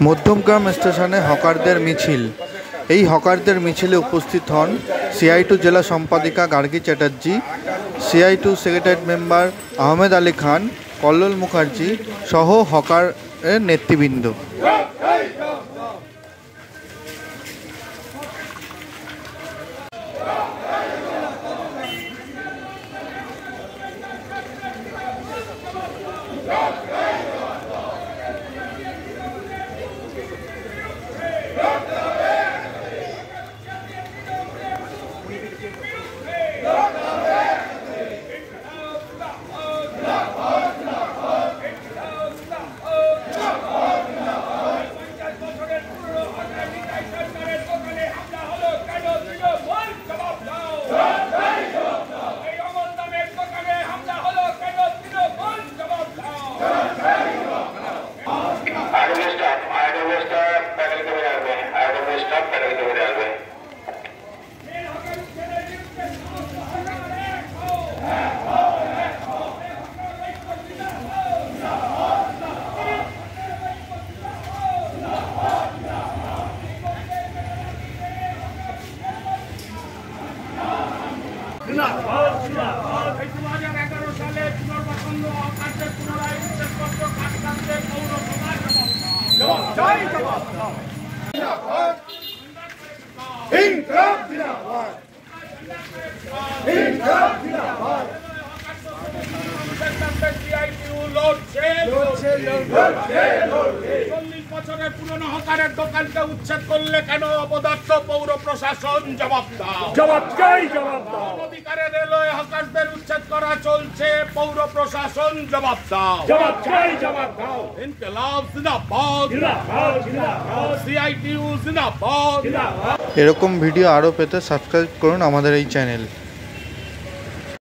মধ্যমগ্রাম স্টেশনে হকারদের মিছিল। এই হকারদের মিছিলে উপস্থিত হন CI2 জেলা সম্পাদিকা Gargi Chatterjee, CI2 secretariat member Ahmed Ali Khan, Kallol Mukherjee সহ হকারের নেতৃবৃন্দ। বছরের পুরনো হকারের দোকানকে উচ্ছেদ করলে কেন অপদার্থ পৌর প্রশাসন জবাব দাও। জবাব চাই, জবাব দাও। অধিকারের রেলওয়ে হকারদের উচ্ছেদ করা চলছে, পৌর প্রশাসন জবাব দাও। জবাব চাই, জবাব দাও। ইনকিলাব জিন্দাবাদ, জিন্দাবাদ, জিন্দাবাদ। CI2 জিন্দাবাদ। এরকম ভিডিও আরও পেতে সাবস্ক্রাইব করুন আমাদের এই চ্যানেল।